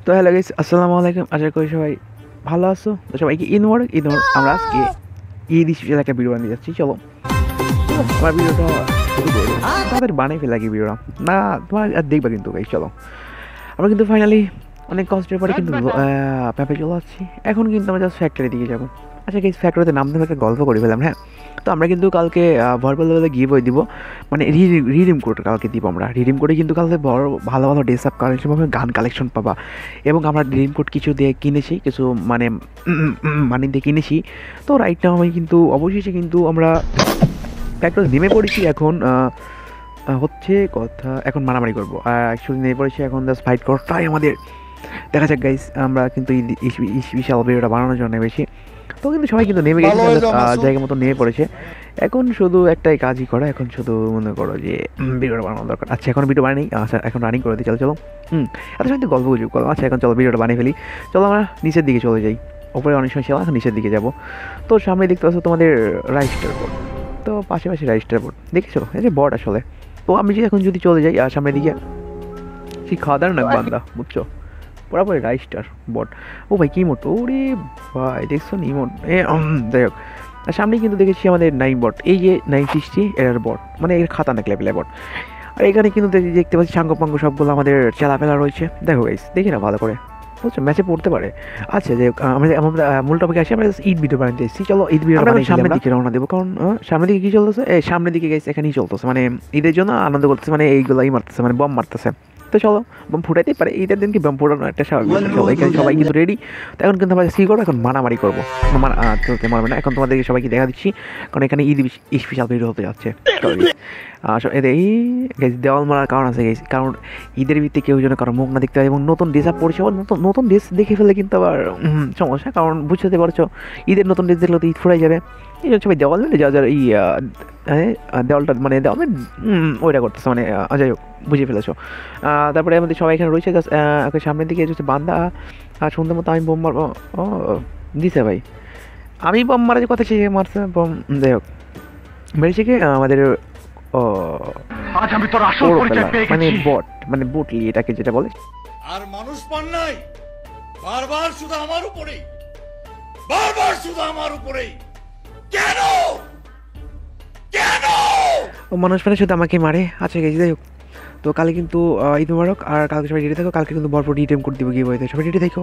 তো hello guys, আসসালামু আলাইকুম। আশা করি সবাই ভালো আছো। তো সবাইকে ঈদ মোবারক। আমরা আজকে ঈদ স্পেশাল একটা ভিডিও বানিয়ে যাচ্ছি। চলো আমার ভিডিওটা শুরু করে দেবো। তাদের বানিয়ে ফেলে কি ভিডিওটা না, তোমার আর দেখবা কিন্তু গাইস। চলো আমরা কিন্তু ফাইনালি অনেক কষ্টের পরে কিন্তু ম্যাপে চলে আসছি। এখন কিন্তু আমরা জাস্ট ফ্যাক্টরি দিকে যাবো। আচ্ছা গাইস, ফ্যাক্টরিতে নাম ধরে একটা গল্প করে ফেলাম। হ্যাঁ, তো আমরা কিন্তু কালকে ভরবেল লেভেলে গিয়ে বই দিব, মানে রিডিম কোড কালকে দিব। আমরা রিডিম কোডে কিন্তু কালকে বড় ভালো ভালো ড্রেস আপ কালেকশন পাবে, গান কালেকশন পাবা। এবং আমরা রিডিম কোড কিছু দিয়ে কিনেছি, কিছু মানে মানি দিয়ে কিনেছি। তো রাইট নাও আমি কিন্তু অবশেষে কিন্তু আমরা ফ্যাক্টরি নেমে পড়েছি। এখন হচ্ছে কথা, এখন মারামারি করবো। অ্যাকচুয়ালি নেমে পড়েছি, এখন জাস্ট ফাইট করাটাই আমাদের। দেখা যাক গাইস, আমরা কিন্তু স্পেশাল ভিডিওটা বানানোর জন্য বেশি। তো কিন্তু সবাই কিন্তু নেমে গেছে, জায়গা মতো নেমে পড়েছে। এখন শুধু একটাই কাজই করা, এখন শুধু মনে করো যে ভিডিওটা বানানো দরকার। আচ্ছা এখন ভিডিও বানাই, আচ্ছা এখন রানিং করে দিই। চলো চলো এত সময় গল্প গুজব করলাম। আচ্ছা এখন চলো ভিডিওটা বানিয়ে ফেলি। চলো আমরা নিচের দিকে চলে যাই। ওপরে অনেক সময় ছিলাম, এখন নিচের দিকে যাবো। তো সামনে দেখতে পাচ্ছ তোমাদের রাইস্টার বোর্ড। তো পাশে রাইস্টার বোর্ড দেখেছো, এই যে বোর্ড আসলে। তো আমি যে এখন যদি চলে যাই আর সামনের দিকে, সেই খাওয়া দাওয়ার না বান্দা, বুঝছো, পুরাপুরি রাইস্টার বট। ও ভাই কি মোট, ওরে ভাই দেখছো নি মোট। যাই হোক, আর সামনে কিন্তু দেখেছি আমাদের 9 বট, এই যে 960 এর বট, মানে এর খাতা না লেভেলে বট। আর এখানে কিন্তু দেখতে পাচ্ছি সাঙ্গ সবগুলো আমাদের চেলাপেলা রয়েছে। দেখো গাইস, দেখি না ভালো করে, বুঝছো, ম্যাচে পড়তে পারে। আচ্ছা যে আমরা মূল টপিকে আসি, আমরা ঈদ ভিডিও বানাতে এসেছি। চলো ঈদ ভিডিও সামনের দিকে রওনা দেবো, কারণ সামনের দিকে কী চলতেছে, এই সামনের দিকে গাইস এখানেই চলতেছে, মানে ঈদের জন্য আনন্দ করতেছে, মানে এইগুলোই মারতেছে, মানে বম মারতেছে। তো চলো বম ফুটাইতেই পারে, ঈদের দিন কি বম ফুটানো একটা স্বাভাবিক। এখানে সবাই কিন্তু রেডি। তো এখন কিন্তু আমরা সি করবো, এখন মারামারি করবো। চলতে মারবে না, এখন তোমাদেরকে সবাইকে দেখা দিচ্ছি, কারণ এখানে ঈদ স্পেশাল ভিডিও হতে যাচ্ছে। এই দেওয়াল মারার কারণ আছে গেছি, কারণ ঈদের ভিত্তি কেউ যেন কারো মুখ না দেখতে হয়, এবং নতুন ড্রেস আপ পড়েছে। নতুন ড্রেস দেখে ফেলে কিন্তু আবার সমস্যা, কারণ বুঝতে পারছো ঈদের নতুন ড্রেস দেখলে তো ঈদ ফুরাই যাবে। এই জন্য সবাই দেওয়াল মেলে যা এই দেওয়ালটা, মানে দেওয়াল ওইটা করতেছে, মানে যাই হোক বুঝে ফেলেছো। তারপরে আমাদের সবাই এখানে রয়েছে, জাস্ট সামনের দিকে হচ্ছে বান্দা। আর সুন্দর মতো আমি বোম মারবো। ও দিছে ভাই, আমি বোম মারার কথা, সে মারছে বোম। যাই হোক মেরেছে কি আমাদের আজ আমি তোর আসল পরিচয় পেয়ে মানে গেছি। বট, মানে বুটলি এটাকে যেটা বলে। আর মানুষ পান নাই, বারবার শুধু আমার উপরেই, বারবার শুধু আমার উপরেই। কেন কেন ও মানুষ মানে শুধু আমাকে মারে। আচ্ছা গেছি, যাই হোক। তো কালকে কিন্তু ঈদ মোবারক, আর কালকে সবাই রেডি থাকো। কালকে কিন্তু ভরপুর রিটেম করে দিব গিয়ে বইতে, সবাই রেডি থাকো।